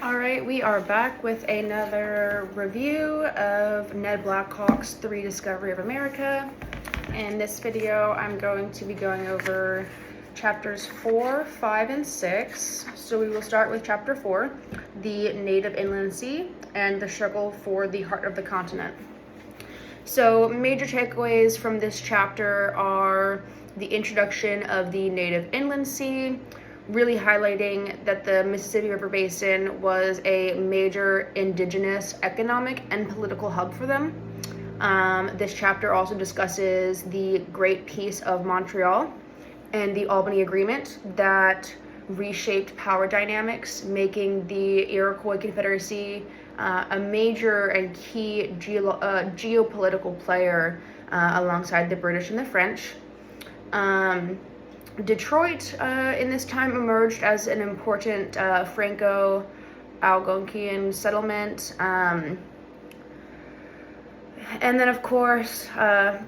All right, we are back with another review of Ned Blackhawk's The Rediscovery of America. In this video, I'm going to be going over chapters 4, 5, and 6. So we will start with chapter 4, the native inland sea and the struggle for the heart of the continent. So major takeaways from this chapter are the introduction of the native inland sea, really highlighting that the Mississippi River Basin was a major indigenous economic and political hub for them. This chapter also discusses the Great Peace of Montreal and the Albany Agreement that reshaped power dynamics, making the Iroquois Confederacy a major and key geopolitical player alongside the British and the French. Detroit in this time emerged as an important Franco-Algonquian settlement. And then, of course,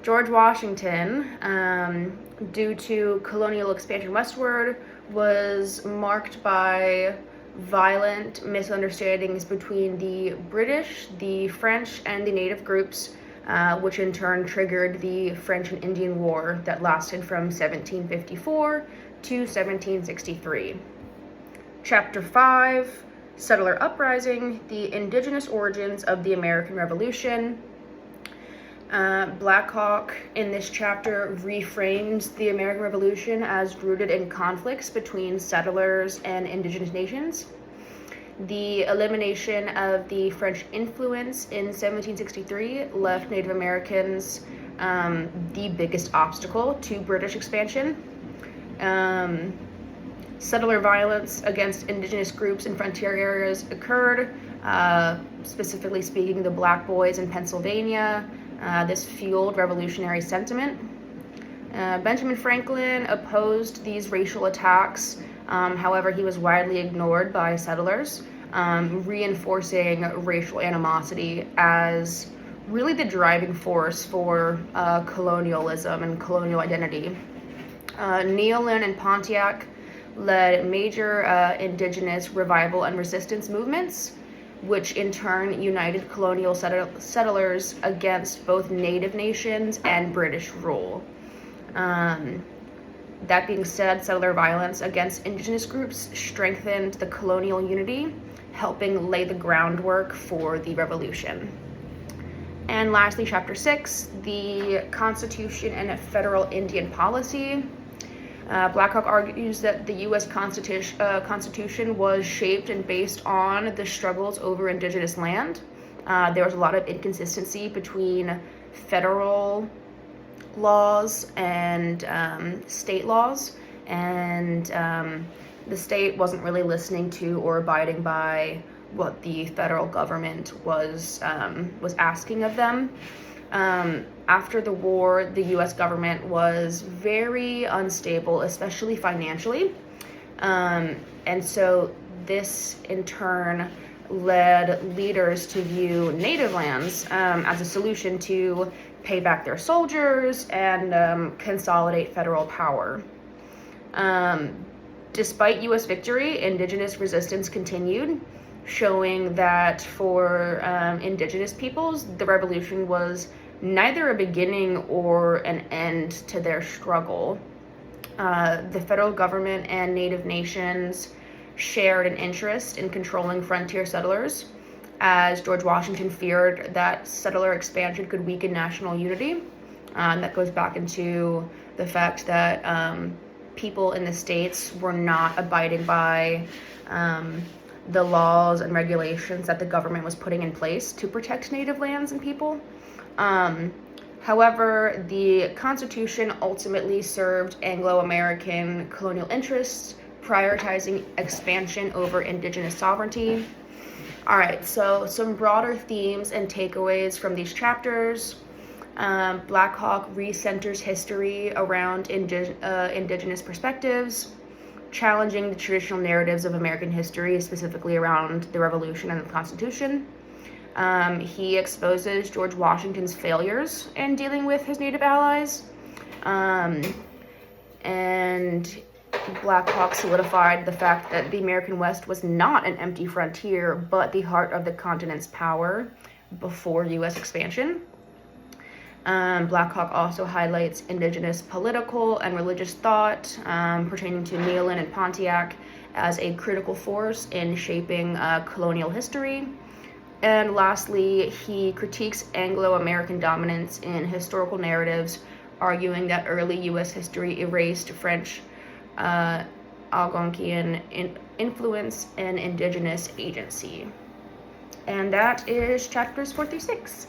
George Washington, due to colonial expansion westward, was marked by violent misunderstandings between the British, the French, and the native groups, which in turn triggered the French and Indian War that lasted from 1754 to 1763. Chapter 5, Settler Uprising, the Indigenous Origins of the American Revolution. Blackhawk in this chapter reframes the American Revolution as rooted in conflicts between settlers and indigenous nations. The elimination of the French influence in 1763 left Native Americans the biggest obstacle to British expansion. Settler violence against indigenous groups in frontier areas occurred, specifically speaking the Black Boys in Pennsylvania. This fueled revolutionary sentiment. Benjamin Franklin opposed these racial attacks. However, he was widely ignored by settlers, reinforcing racial animosity as really the driving force for colonialism and colonial identity. Neolin and Pontiac led major indigenous revival and resistance movements, which in turn united colonial settlers against both native nations and British rule. That being said, settler violence against indigenous groups strengthened the colonial unity, helping lay the groundwork for the revolution. And lastly, chapter 6, the Constitution and federal Indian policy. Blackhawk argues that the U.S. Constitution was shaped and based on the struggles over indigenous land. There was a lot of inconsistency between federal laws and state laws, and the state wasn't really listening to or abiding by what the federal government was asking of them. After the war, the U.S. government was very unstable, especially financially, and so this in turn led leaders to view native lands as a solution to pay back their soldiers and consolidate federal power. Despite U.S. victory, indigenous resistance continued, showing that for indigenous peoples, the revolution was neither a beginning or an end to their struggle. The federal government and native nations shared an interest in controlling frontier settlers, as George Washington feared that settler expansion could weaken national unity. That goes back into the fact that people in the states were not abiding by the laws and regulations that the government was putting in place to protect native lands and people. However, the Constitution ultimately served Anglo-American colonial interests, prioritizing expansion over indigenous sovereignty. All right, so some broader themes and takeaways from these chapters. Blackhawk recenters history around indigenous perspectives, challenging the traditional narratives of American history, specifically around the Revolution and the Constitution. He exposes George Washington's failures in dealing with his native allies, and Blackhawks solidified the fact that the American West was not an empty frontier, but the heart of the continent's power before U.S. expansion. Blackhawk also highlights indigenous political and religious thought pertaining to Nealon and Pontiac as a critical force in shaping colonial history. And lastly, he critiques Anglo-American dominance in historical narratives, arguing that early U.S. history erased French Algonquian influence and indigenous agency. And that is chapters 4 through 6.